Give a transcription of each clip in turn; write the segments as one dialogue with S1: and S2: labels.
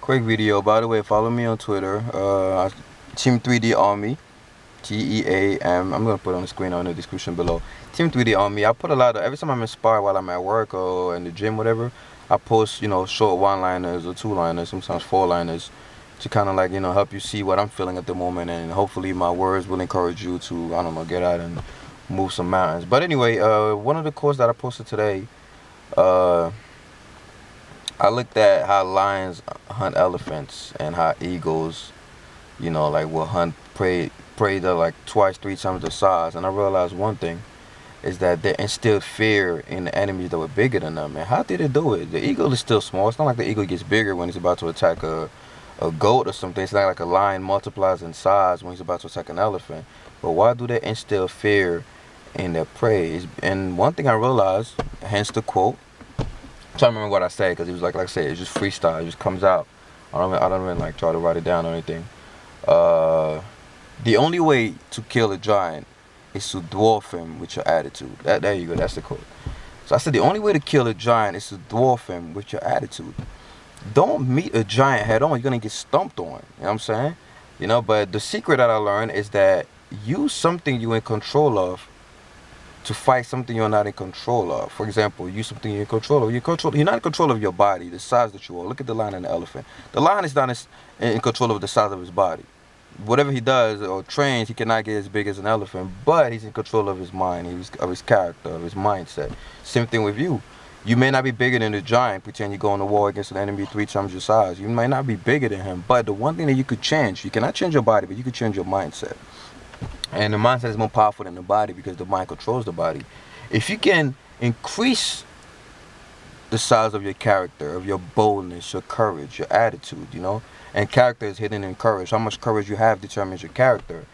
S1: Quick video. By the way, follow me on Twitter. Team 3D Army. TEAM. I'm gonna put it on the screen or in the description below. Team 3D Army. I put a lot of every time I'm inspired while I'm at work or in the gym, whatever. I post, short one-liners or two-liners, sometimes four-liners, to kind of like help you see what I'm feeling at the moment, and hopefully my words will encourage you to get out and move some mountains. But anyway, one of the quotes that I posted today. I looked at how lions hunt elephants and how eagles, will hunt prey that like twice, three times the size. And I realized one thing is that they instilled fear in the enemies that were bigger than them. And how did they do it? The eagle is still small. It's not like the eagle gets bigger when he's about to attack a goat or something. It's not like a lion multiplies in size when he's about to attack an elephant. But why do they instill fear in their prey? And one thing I realized, hence the quote. I'm trying to remember what I said because it was like I said, it's just freestyle. It just comes out. I don't even like try to write it down or anything. The only way to kill a giant is to dwarf him with your attitude. There you go. That's the quote. So I said the only way to kill a giant is to dwarf him with your attitude. Don't meet a giant head on. You're gonna get stumped on. You know what I'm saying? But the secret that I learned is that use something you're in control of to fight something you're not in control of. For example, use something you're in control of. You're not in control of your body, the size that you are. Look at the lion and the elephant. The lion is not in control of the size of his body. Whatever he does or trains, he cannot get as big as an elephant, but he's in control of his mind, of his character, of his mindset. Same thing with you. You may not be bigger than the giant. Pretend you go on the war against an enemy three times your size. You might not be bigger than him, but the one thing that you could change, you cannot change your body, but you could change your mindset. And the mindset is more powerful than the body because the mind controls the body. If you can increase the size of your character, of your boldness, your courage, your attitude, and character is hidden in courage. How much courage you have determines your character.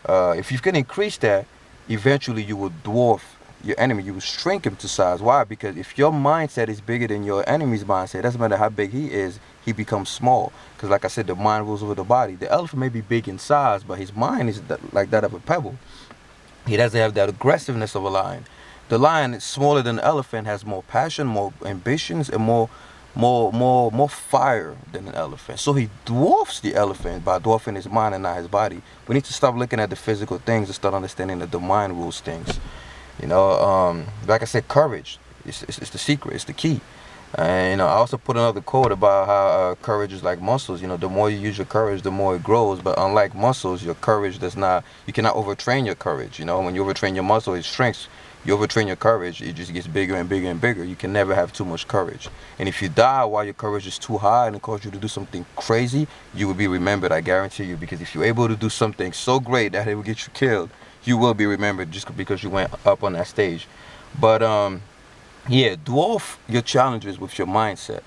S1: If you can increase that, eventually you will dwarf your enemy. You will shrink him to size. Why? Because if your mindset is bigger than your enemy's mindset, doesn't matter how big he is, he becomes small. Because like I said, the mind rules over the body. The elephant may be big in size, but his mind is like that of a pebble. He doesn't have that aggressiveness of a lion. The lion is smaller than the elephant, has more passion, more ambitions, and more fire than an elephant. So he dwarfs the elephant by dwarfing his mind and not his body. We need to stop looking at the physical things and start understanding that the mind rules things. Like I said, courage is the secret. It's the key. And I also put another quote about how courage is like muscles. The more you use your courage, the more it grows. But unlike muscles, your courage does not. You cannot overtrain your courage. When you overtrain your muscle, it shrinks. You overtrain your courage, it just gets bigger and bigger and bigger. You can never have too much courage. And if you die while your courage is too high and it causes you to do something crazy, you will be remembered, I guarantee you. Because if you're able to do something so great that it will get you killed, you will be remembered just because you went up on that stage. But yeah, dwarf your challenges with your mindset.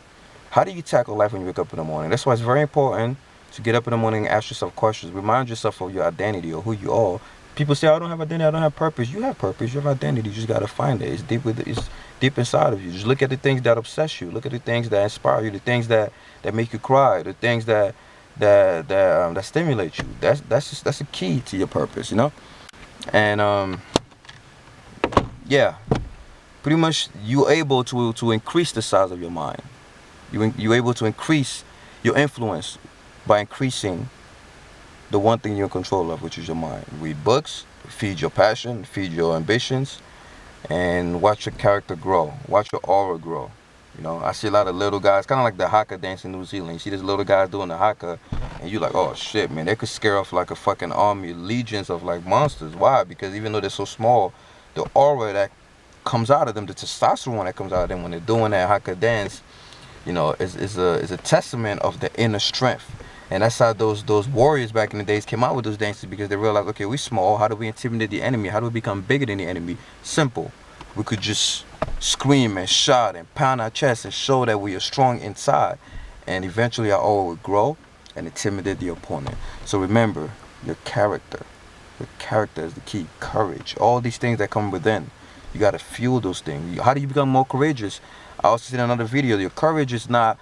S1: How do you tackle life when you wake up in the morning? That's why it's very important to get up in the morning and ask yourself questions. Remind yourself of your identity or who you are. People say, I don't have identity, I don't have purpose. You have purpose, you have identity, you just gotta find it. It's deep inside of you. Just look at the things that obsess you. Look at the things that inspire you, the things that make you cry, the things that stimulate you. That's a key to your purpose, And yeah, pretty much you're able to increase the size of your mind. You're able to increase your influence by increasing the one thing you're in control of, which is your mind. Read books, feed your passion, feed your ambitions, and watch your character grow. Watch your aura grow. I see a lot of little guys, kind of like the haka dance in New Zealand. You see these little guys doing the haka, and you're like, oh shit, man, they could scare off like a fucking army, legions of like monsters. Why? Because even though they're so small, the aura that comes out of them, the testosterone that comes out of them when they're doing that haka dance, is a testament of the inner strength. And that's how those warriors back in the days came out with those dances, because they realized, okay, we're small. How do we intimidate the enemy? How do we become bigger than the enemy? Simple. We could just scream and shout and pound our chest and show that we are strong inside. And eventually our aura will grow and intimidate the opponent. So remember, your character. Your character is the key. Courage. All these things that come within. You got to fuel those things. How do you become more courageous? I also said in another video, your courage is not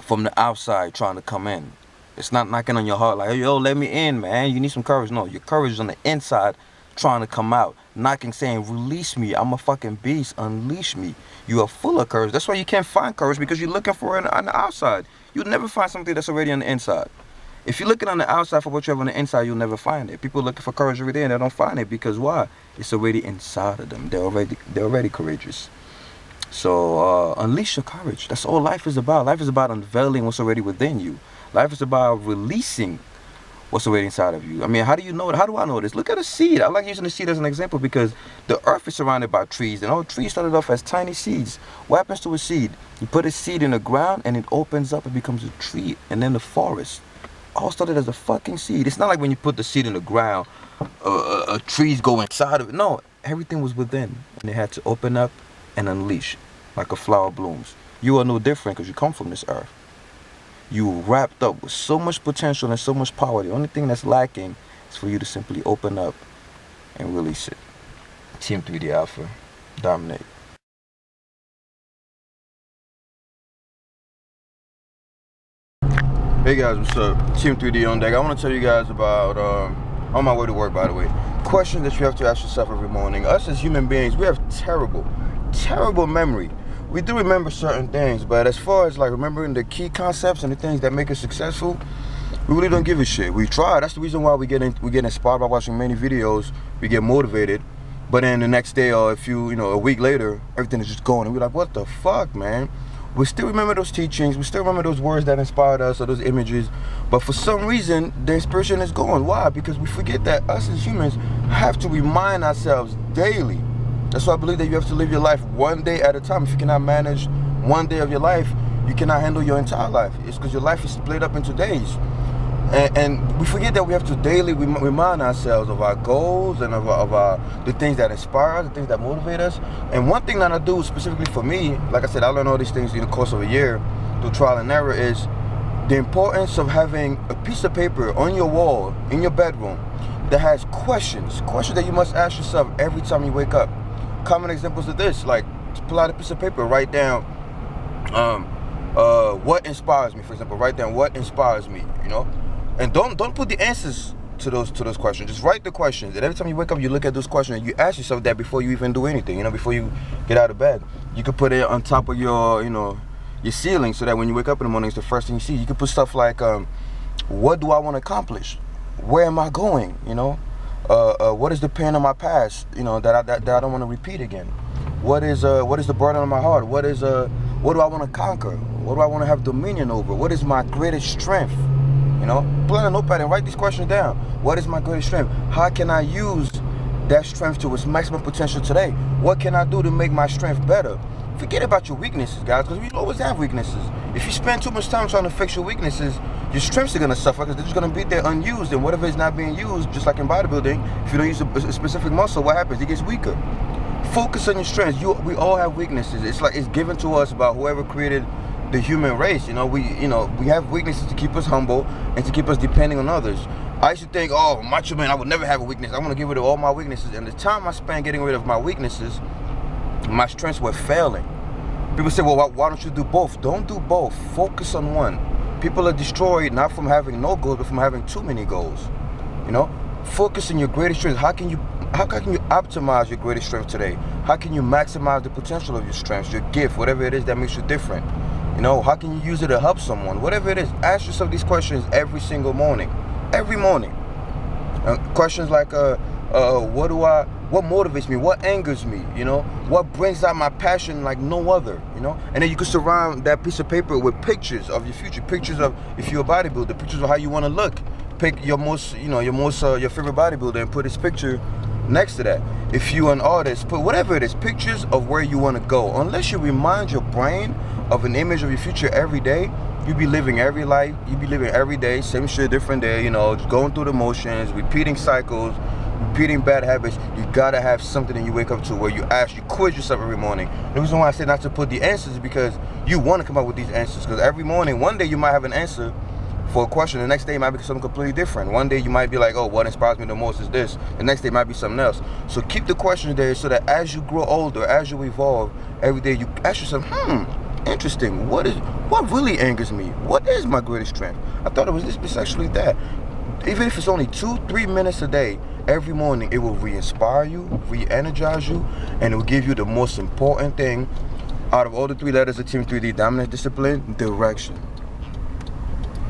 S1: from the outside trying to come in. It's not knocking on your heart like, yo, let me in, man. You need some courage. No, your courage is on the inside trying to come out, knocking, saying, release me, I'm a fucking beast, unleash me. You are full of courage. That's why you can't find courage, because you're looking for it on the outside. You'll never find something that's already on the inside. If you're looking on the outside for what you have on the inside, you'll never find it. People are looking for courage every day and they don't find it, because why? It's already inside of them. They're already courageous. So unleash your courage. That's all life is about. Life is about unveiling what's already within you. Life is about releasing what's already inside of you. I mean, how do you know it? How do I know this? Look at a seed. I like using the seed as an example because the earth is surrounded by trees, and all trees started off as tiny seeds. What happens to a seed? You put a seed in the ground and it opens up and becomes a tree, and then the forest. All started as a fucking seed. It's not like when you put the seed in the ground, trees go inside of it. No, everything was within, and it had to open up and unleash like a flower blooms. You are no different because you come from this earth. You wrapped up with so much potential and so much power. The only thing that's lacking is for you to simply open up and release it. Team 3D Alpha, dominate. Hey guys, what's up? Team 3D on deck. I want to tell you guys about, on my way to work, by the way, questions that you have to ask yourself every morning. Us as human beings, we have terrible memory. We do remember certain things, but as far as like remembering the key concepts and the things that make us successful, we really don't give a shit. We try. That's the reason why we get inspired by watching many videos. We get motivated, but then the next day or a week later, everything is just gone, and we're like, what the fuck, man? We still remember those teachings, we still remember those words that inspired us or those images, but for some reason the inspiration is gone. Why? Because we forget that us as humans have to remind ourselves daily. That's why I believe that you have to live your life one day at a time. If you cannot manage one day of your life, you cannot handle your entire life. It's because your life is split up into days. And we forget that we have to daily remind ourselves of our goals and of the things that inspire us, the things that motivate us. And one thing that I do specifically for me, like I said, I learned all these things in the course of a year through trial and error, is the importance of having a piece of paper on your wall in your bedroom that has questions that you must ask yourself every time you wake up. Common examples of this, like pull out a piece of paper, write down what inspires me, for example. Write down what inspires me, and don't put the answers to those questions. Just write the questions, and every time you wake up, you look at those questions and you ask yourself that before you even do anything. Before you get out of bed, you could put it on top of your ceiling, so that when you wake up in the morning, it's the first thing you see. You could put stuff like, what do I want to accomplish? Where am I going? What is the pain of my past? That I don't want to repeat again. What is the burden on my heart? What do I want to conquer? What do I want to have dominion over? What is my greatest strength? Pull out a notepad and write these questions down. What is my greatest strength? How can I use that strength to its maximum potential today? What can I do to make my strength better? Forget about your weaknesses, guys, because we always have weaknesses. If you spend too much time trying to fix your weaknesses, your strengths are going to suffer, because they're just going to be there unused. And whatever is not being used, just like in bodybuilding, if you don't use a specific muscle, what happens? It gets weaker. Focus on your strengths. We all have weaknesses. It's given to us by whoever created the human race. We have weaknesses to keep us humble and to keep us depending on others. I used to think, oh, macho man, I would never have a weakness. I want to get rid of all my weaknesses. And the time I spent getting rid of my weaknesses, my strengths were failing. People say, well, why don't you do both? Don't do both. Focus on one. People are destroyed not from having no goals, but from having too many goals. Focus on your greatest strengths. How can you optimize your greatest strength today? How can you maximize the potential of your strengths, your gift, whatever it is that makes you different? How can you use it to help someone? Whatever it is, ask yourself these questions every single morning. Every morning. Questions like, what motivates me? What angers me? What brings out my passion like no other? And then you can surround that piece of paper with pictures of your future, pictures of, if you're a bodybuilder, pictures of how you want to look. Pick your favorite bodybuilder and put his picture next to that. If you're an artist, put whatever it is, pictures of where you want to go. Unless you remind your brain of an image of your future every day, you be living every life, you be living every day, same shit, different day, just going through the motions, repeating cycles, repeating bad habits. You gotta have something that you wake up to where you quiz yourself every morning. The reason why I say not to put the answers is because you want to come up with these answers. Because every morning, one day you might have an answer for a question, the next day it might be something completely different. One day you might be like, oh, what inspires me the most is this. The next day it might be something else. So keep the questions there so that as you grow older, as you evolve, every day you ask yourself, interesting, what really angers me? What is my greatest strength? I thought it was this, but it's actually that. Even if it's only 2-3 minutes a day, every morning. It will re-inspire you, re-energize you, and it will give you the most important thing out of all the 3 letters of Team 3D dominant discipline: direction.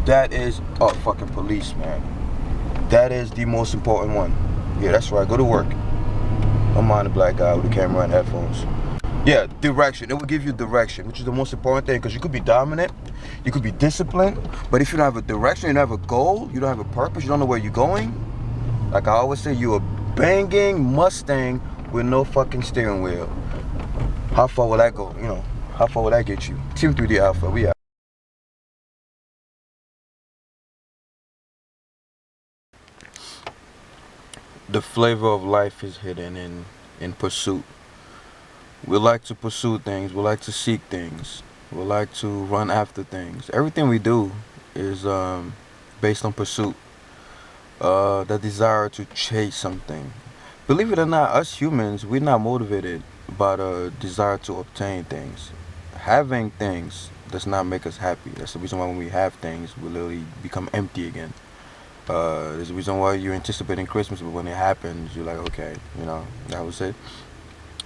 S1: That is a fucking police, man. That is the most important one. Yeah, that's right. Go to work. Don't mind the black guy with the camera and headphones. Yeah, direction. It will give you direction, which is the most important thing, because you could be dominant, you could be disciplined, but if you don't have a direction, you don't have a goal, you don't have a purpose, you don't know where you're going, like I always say, you're a banging Mustang with no fucking steering wheel. How far will that go? You know, how far will that get you? Team 3D Alpha, we out. The flavor of life is hidden in pursuit. We like to pursue things. We like to seek things. We like to run after things. Everything we do is based on pursuit. The desire to chase something. Believe it or not, us humans, we're not motivated by the desire to obtain things. Having things does not make us happy. That's the reason why when we have things, we literally become empty again. There's a reason why you're anticipating Christmas, but when it happens, you're like, okay, you know, that was it.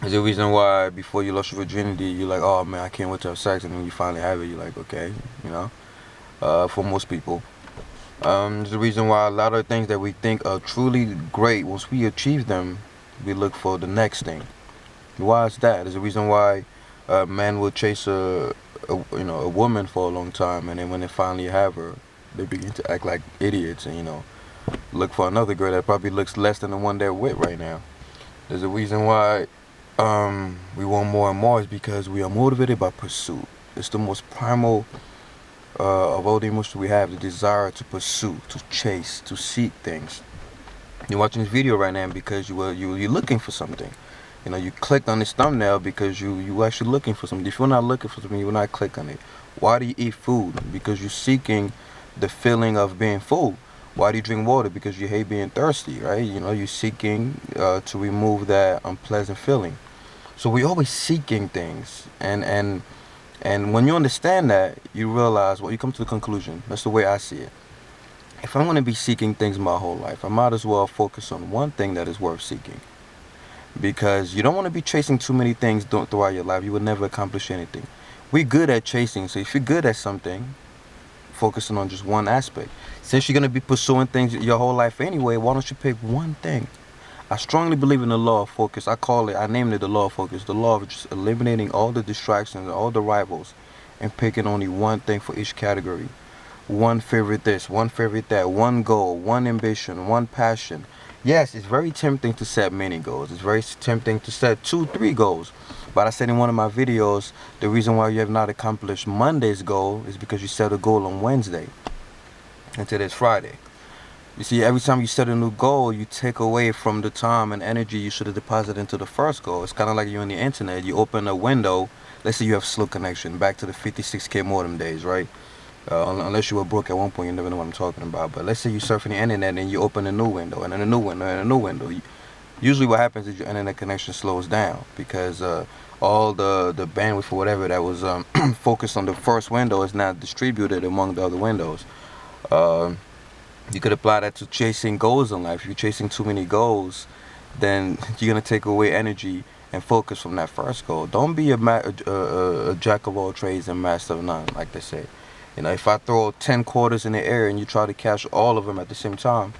S1: There's a reason why before you lost your virginity, you're like, oh man, I can't wait to have sex, and when you finally have it, you're like, okay, you know. For most people, there's a reason why a lot of things that we think are truly great, once we achieve them, we look for the next thing. Why is that? There's a reason why men will chase a woman for a long time, and then when they finally have her, they begin to act like idiots and, you know, look for another girl that probably looks less than the one they're with right now. There's a reason why we want more and more, is because we are motivated by pursuit. It's the most primal of all the emotions we have, the desire to pursue, to chase, to seek things. You're watching this video right now because you're looking for something. You know, you clicked on this thumbnail because you actually looking for something. If you're not looking for something, you will not click on it. Why do you eat food? Because you're seeking the feeling of being full. Why do you drink water? Because you hate being thirsty, right? You know, you're seeking to remove that unpleasant feeling. So we're always seeking things, and when you understand that, you realize, well, you come to the conclusion. That's the way I see it. If I'm going to be seeking things my whole life, I might as well focus on one thing that is worth seeking. Because you don't want to be chasing too many things throughout your life. You will never accomplish anything. We're good at chasing, so if you're good at something, focusing on just one aspect. Since you're going to be pursuing things your whole life anyway, why don't you pick one thing? I strongly believe in the law of focus. I named it the law of focus. The law of just eliminating all the distractions, all the rivals, and picking only one thing for each category. One favorite this, one favorite that, one goal, one ambition, one passion. Yes, it's very tempting to set many goals. It's very tempting to set 2, 3 goals. But I said in one of my videos, the reason why you have not accomplished Monday's goal is because you set a goal on Wednesday. And today's Friday. You see, every time you set a new goal, you take away from the time and energy you should have deposited into the first goal. It's kind of like you're on the internet. You open a window. Let's say you have slow connection. Back to the 56K modem days, right? Unless you were broke at one point, you never know what I'm talking about. But let's say you're surfing the internet and you open a new window, and then a new window, and a new window. Usually what happens is your internet connection slows down because all the bandwidth or whatever that was focused on the first window is now distributed among the other windows. You could apply that to chasing goals in life. If you're chasing too many goals, then you're going to take away energy and focus from that first goal. Don't be a jack of all trades and master of none, like they say. You know, if I throw 10 quarters in the air and you try to catch all of them at the same time,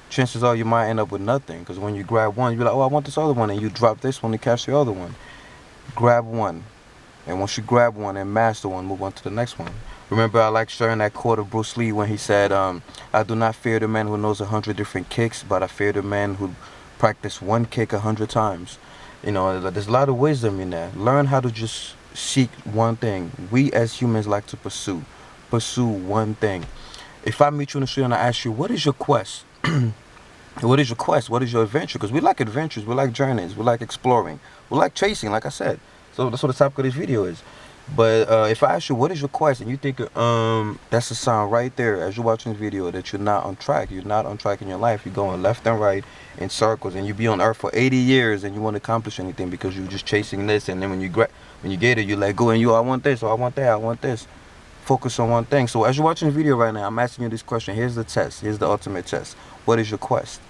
S1: chances are you might end up with nothing. Because when you grab one, you're like, oh, I want this other one. And you drop this one to catch the other one. Grab one. And once you grab one and master one, move on to the next one. Remember, I like sharing that quote of Bruce Lee when he said, I do not fear the man who knows 100 different kicks, but I fear the man who practiced one kick 100 times. You know, there's a lot of wisdom in that. Learn how to just seek one thing. We as humans like to pursue one thing. If I meet you in the street and I ask you, what is your quest? What is your quest? What is your adventure? Because we like adventures, we like journeys, we like exploring, we like chasing, like I said. So that's what the topic of this video is. But if I ask you, what is your quest? And you think, that's a sign right there as you're watching this video that you're not on track. You're not on track in your life. You're going left and right in circles, and you be on earth for 80 years and you won't accomplish anything because you're just chasing this. And then when you get it, you let go and I want this, or I want that, I want this. Focus on one thing. So as you're watching this video right now, I'm asking you this question. Here's the test. Here's the ultimate test. What is your quest?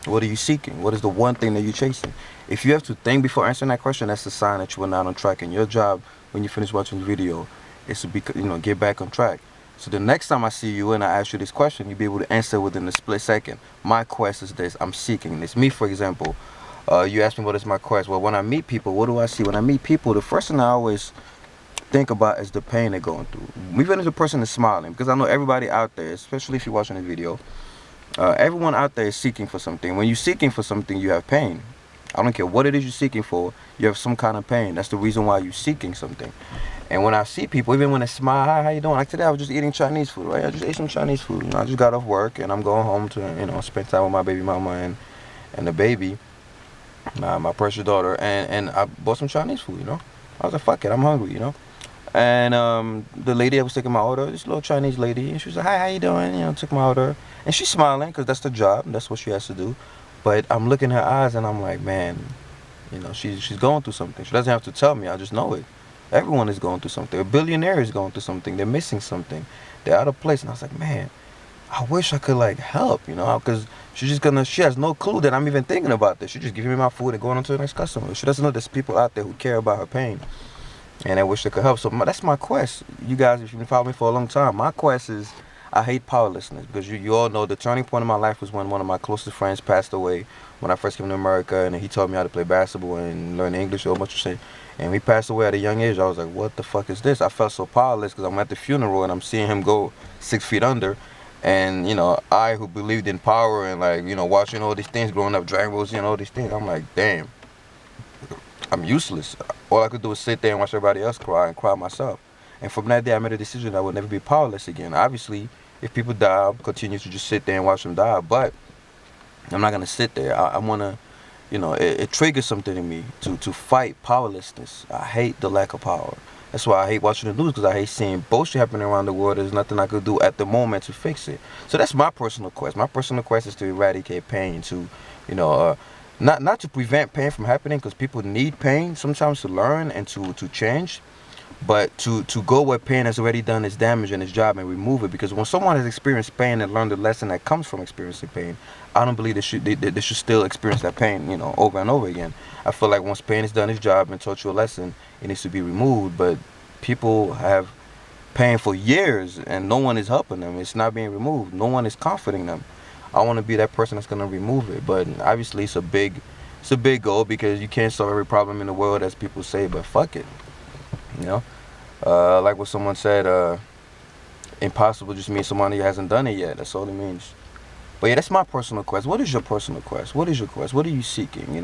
S1: What are you seeking? What is the one thing that you're chasing? If you have to think before answering that question, that's a sign that you are not on track. And your job, when you finish watching the video, is to be, get back on track. So the next time I see you and I ask you this question, you'll be able to answer within a split second. My quest is this. I'm seeking this. Me, for example, you ask me what is my quest. Well, when I meet people, what do I see? When I meet people, the first thing I always think about is the pain they're going through. Even if the person is smiling, because I know everybody out there, especially if you're watching the video, everyone out there is seeking for something. When you're seeking for something, you have pain. I don't care what it is you're seeking for, you have some kind of pain. That's the reason why you're seeking something. And when I see people, even when they smile, hi, how you doing? Like today, I was just eating Chinese food, right? I just ate some Chinese food. I just got off work, and I'm going home to, spend time with my baby mama and the baby, my precious daughter. And I bought some Chinese food, I was like, fuck it, I'm hungry, And the lady that was taking my order, this little Chinese lady, and she was like, hi, how you doing? Took my order. And she's smiling, because that's the job. That's what she has to do. But I'm looking in her eyes, and I'm like, man, she's going through something. She doesn't have to tell me. I just know it. Everyone is going through something. A billionaire is going through something. They're missing something. They're out of place. And I was like, man, I wish I could, help, because she has no clue that I'm even thinking about this. She's just giving me my food and going on to the next customer. She doesn't know there's people out there who care about her pain. And I wish they could help. So that's my quest. You guys, if you've been following me for a long time, my quest is, I hate powerlessness. Because you all know the turning point in my life was when one of my closest friends passed away when I first came to America. And he taught me how to play basketball and learn English, a whole bunch of shit. And he passed away at a young age. I was like, what the fuck is this? I felt so powerless because I'm at the funeral and I'm seeing him go 6 feet under. And, I who believed in power and, watching all these things, growing up, Dragon Balls, all these things, I'm like, damn, I'm useless. All I could do was sit there and watch everybody else cry and cry myself. And from that day, I made a decision that I would never be powerless again. Obviously, if people die, I'll continue to just sit there and watch them die. But I'm not going to sit there. I want to, it triggers something in me to fight powerlessness. I hate the lack of power. That's why I hate watching the news, because I hate seeing bullshit happening around the world. There's nothing I could do at the moment to fix it. So that's my personal quest. My personal quest is to eradicate pain, to, not to prevent pain from happening, because people need pain sometimes to learn and to change. But to go where pain has already done its damage and its job and remove it. Because when someone has experienced pain and learned the lesson that comes from experiencing pain, I don't believe they should still experience that pain, over and over again. I feel like once pain has done its job and taught you a lesson, it needs to be removed. But people have pain for years and no one is helping them. It's not being removed. No one is comforting them. I want to be that person that's going to remove it. But obviously it's a big goal, because you can't solve every problem in the world, as people say, but fuck it. Like what someone said, impossible just means somebody hasn't done it yet. That's all it means. But yeah, that's my personal quest. What is your personal quest? What is your quest? What are you seeking?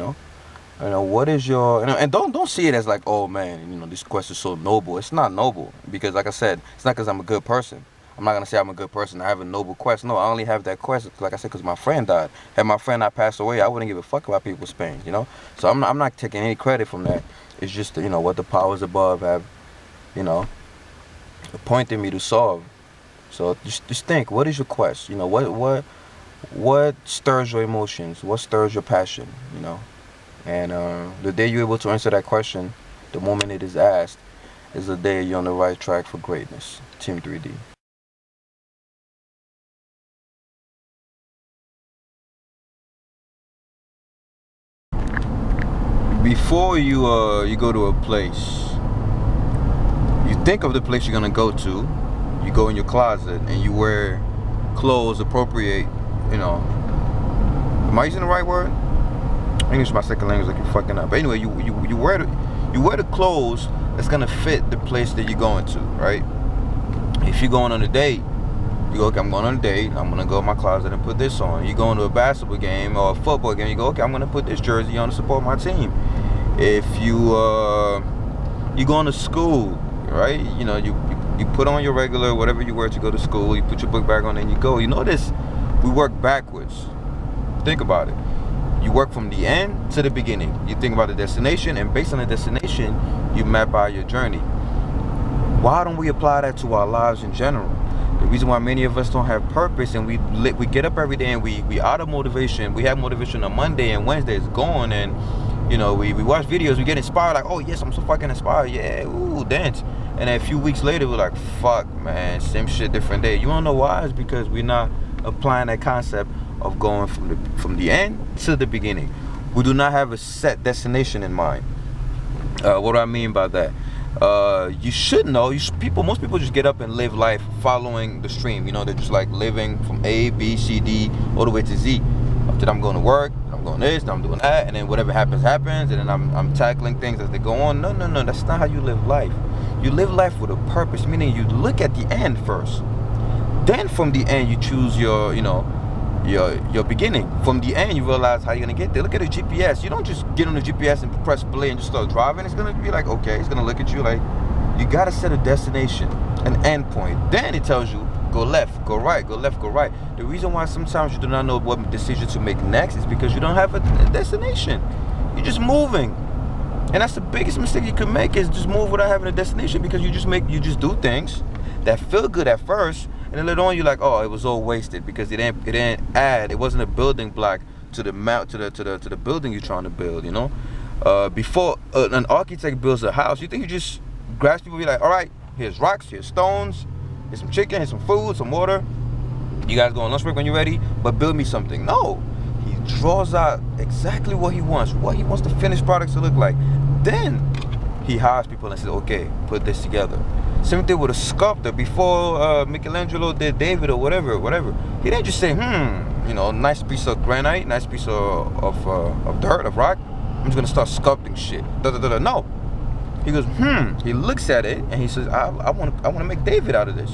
S1: What is your, and don't see it as like, oh man, this quest is so noble. It's not noble, because like I said, it's not because I'm a good person. I'm not gonna say I'm a good person. I have a noble quest. No, I only have that quest, like I said, because my friend died. Had my friend not passed away, I wouldn't give a fuck about people's pain. So I'm not taking any credit from that. It's just, what the powers above have, appointed me to solve. So just think, what is your quest? What stirs your emotions? What stirs your passion? And the day you're able to answer that question, the moment it is asked, is the day you're on the right track for greatness. Team 3D. Before you go to a place, you think of the place you're gonna go to. You go in your closet and you wear clothes appropriate. Am I using the right word? English is my second language, like you're fucking up. But anyway, you wear the clothes that's gonna fit the place that you're going to, right? If you're going on a date, you go, okay, I'm going on a date, I'm gonna go in my closet and put this on. You go into a basketball game or a football game, you go, okay, I'm gonna put this jersey on to support my team. If you going to school, right? You put on your regular whatever you wear to go to school. You put your book bag on and you go. This, we work backwards. Think about it. You work from the end to the beginning. You think about the destination, and based on the destination, you map out your journey. Why don't we apply that to our lives in general? The reason why many of us don't have purpose, and we get up every day and we out of motivation. We have motivation on Monday and Wednesday is gone, and we watch videos, we get inspired, like, oh yes, I'm so fucking inspired, yeah, ooh, dance. And then a few weeks later, we're like, fuck, man, same shit, different day. You wanna know why? It's because we're not applying that concept of going from the end to the beginning. We do not have a set destination in mind. What do I mean by that? You should know. Most people just get up and live life following the stream. You know, they're just like living from A, B, C, D, all the way to Z. After that, I'm going to work, I'm doing this, I'm doing that, and then whatever happens, and then I'm tackling things as they go on. No, that's not how you live life. You live life with a purpose, meaning you look at the end first. Then from the end, you choose your beginning. From the end, you realize how you're gonna get there. Look at a GPS. You don't just get on the GPS and press play and just start driving. It's gonna be like, okay, it's gonna look at you like, you gotta set a destination, an end point. Then it tells you, go left, go right, go left, go right. The reason why sometimes you do not know what decision to make next is because you don't have a destination. You're just moving. And that's the biggest mistake you can make, is just move without having a destination, because you just do things that feel good at first, and then later on you're like, oh, it was all wasted because it didn't add, it wasn't a building block to the the building you're trying to build, you know? Before an architect builds a house, you think you just grasp people, be like, all right, here's rocks, here's stones, here's some chicken, here's some food, some water. You guys go on lunch break when you're ready, but build me something. No, he draws out exactly what he wants the finished products to look like. Then he hires people and says, okay, put this together. Same thing with a sculptor. Before Michelangelo did David or whatever, he didn't just say, nice piece of granite, nice piece of dirt, of rock, I'm just gonna start sculpting shit. No. He goes, he looks at it and he says, I want to make David out of this.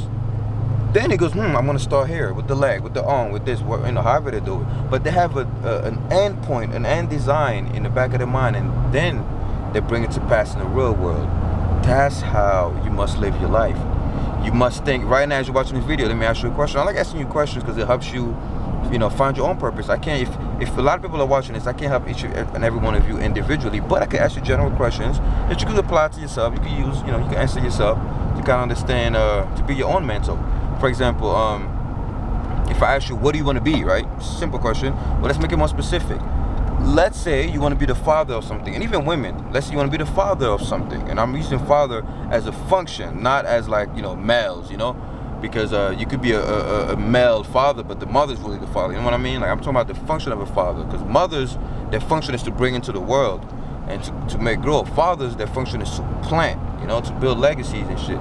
S1: Then he goes, I'm gonna start here with the leg, with the arm, with this, however they do it. But they have an end point, an end design in the back of their mind, and then they bring it to pass in the real world. That's how you must live your life. You must think. Right now, as you're watching this video, let me ask you a question. I like asking you questions because it helps you, find your own purpose. I can't, if a lot of people are watching this, I can't help each and every one of you individually, but I can ask you general questions that you can apply to yourself. You can use, you can answer yourself to kind of understand, to be your own mentor. For example, if I ask you, what do you want to be, right? Simple question. Well, let's make it more specific. Let's say you want to be the father of something, and even women, let's say you want to be the father of something, and I'm using father as a function, not as like, males, because you could be a male father, but the mother's really the father, you know what I mean? Like, I'm talking about the function of a father, because mothers, their function is to bring into the world and to make grow. Fathers, their function is to plant, to build legacies and shit.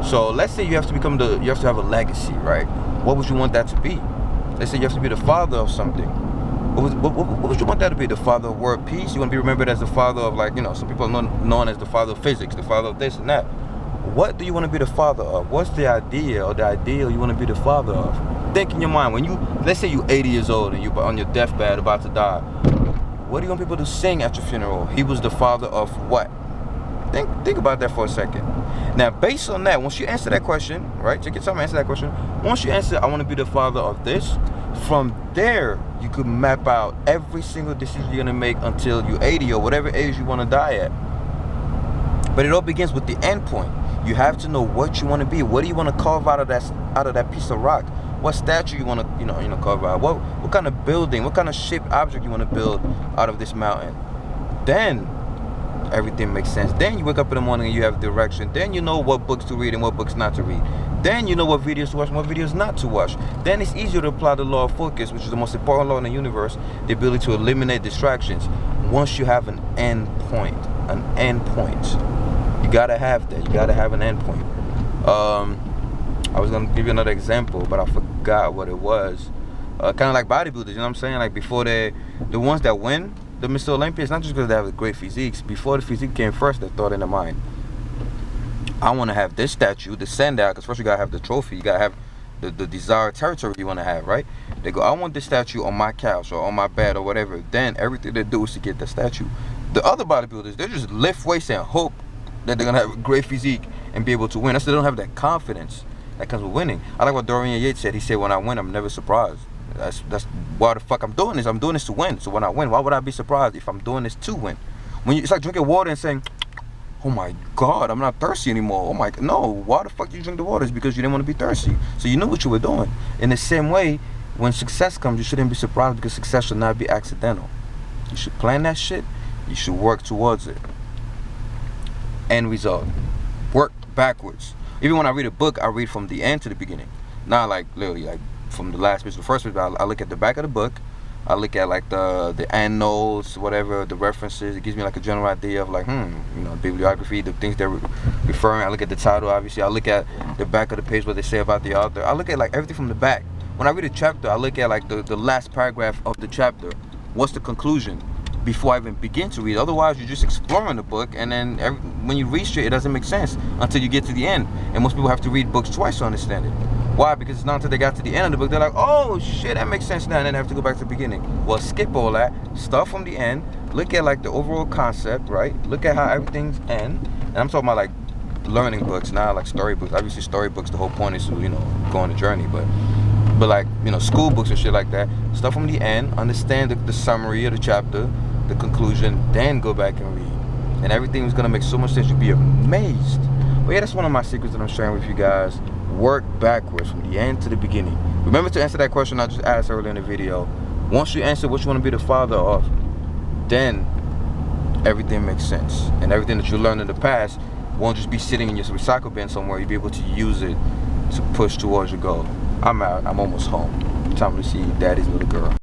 S1: So let's say you have to have a legacy, right? What would you want that to be? Let's say you have to be the father of something. What would you want that to be? The father of world peace? You want to be remembered as the father of, like, some people are known as the father of physics, the father of this and that. What do you want to be the father of? What's the idea or the ideal you want to be the father of? Think in your mind, let's say you're 80 years old and you're on your deathbed about to die. What do you want people to sing at your funeral? He was the father of what? Think about that for a second. Now, based on that, once you answer that question, right? Take your time and answer that question. Once you answer, I want to be the father of this. From there, you could map out every single decision you're gonna make until you're 80 or whatever age you want to die at. But it all begins with the end point. You have to know what you want to be. What do you want to carve out of that piece of rock? What statue you want to carve out? What kind of building? What kind of shaped object you want to build out of this mountain? Then everything makes sense. Then you wake up in the morning and you have direction. Then you know what books to read and what books not to read. Then you know what videos to watch and what videos not to watch. Then it's easier to apply the law of focus, which is the most important law in the universe, the ability to eliminate distractions. Once you have an end point, you gotta have that. You gotta have an end point. I was gonna give you another example, but I forgot what it was. Kind of like bodybuilders, you know what I'm saying? Like, before the ones that win the Mr. Olympia, it's not just because they have great physiques. Before the physique came first, they thought in their mind, I want to have this statue, the standout, because first you gotta have the trophy, you gotta have the desired territory you want to have, right? They go, I want this statue on my couch or on my bed or whatever. Then everything they do is to get the statue. The other bodybuilders, they just lift weights and hope that they're gonna have a great physique and be able to win. That's, they don't have that confidence that comes with winning. I like what Dorian Yates said. He said, when I win, I'm never surprised. That's why the fuck I'm doing this. I'm doing this to win. So when I win, why would I be surprised if I'm doing this to win? It's like drinking water and saying, oh my God, I'm not thirsty anymore. Oh my, no, why the fuck did you drink the water? It's because you didn't want to be thirsty. So you knew what you were doing. In the same way, when success comes, you shouldn't be surprised, because success should not be accidental. You should plan that shit. You should work towards it. End result. Work backwards. Even when I read a book, I read from the end to the beginning. Not like literally like from the last page to the first page. I look at the back of the book. I look at like the end notes, whatever the references. It gives me like a general idea of like, bibliography, the things they're referring. I look at the title, obviously. I look at the back of the page, what they say about the author. I look at like everything from the back. When I read a chapter, I look at like the last paragraph of the chapter. What's the conclusion? Before I even begin to read. Otherwise, you're just exploring the book, and then when you read straight, it doesn't make sense until you get to the end. And most people have to read books twice to understand it. Why? Because it's not until they got to the end of the book they're like, oh shit, that makes sense now, and then they have to go back to the beginning. Well, skip all that, start from the end, look at like the overall concept, right? Look at how everything's end. And I'm talking about like learning books, not like storybooks. Obviously storybooks, the whole point is to, go on a journey, but like, school books and shit like that. Start from the end, understand the summary of the chapter, the conclusion, then go back and read. And everything is gonna make so much sense, you'll be amazed. But yeah, that's one of my secrets that I'm sharing with you guys. Work backwards from the end to the beginning. Remember to answer that question I just asked earlier in the video. Once you answer what you want to be the father of, then everything makes sense. And everything that you learned in the past won't just be sitting in your recycle bin somewhere. You'll be able to use it to push towards your goal. I'm out. I'm almost home. Time to see daddy's little girl.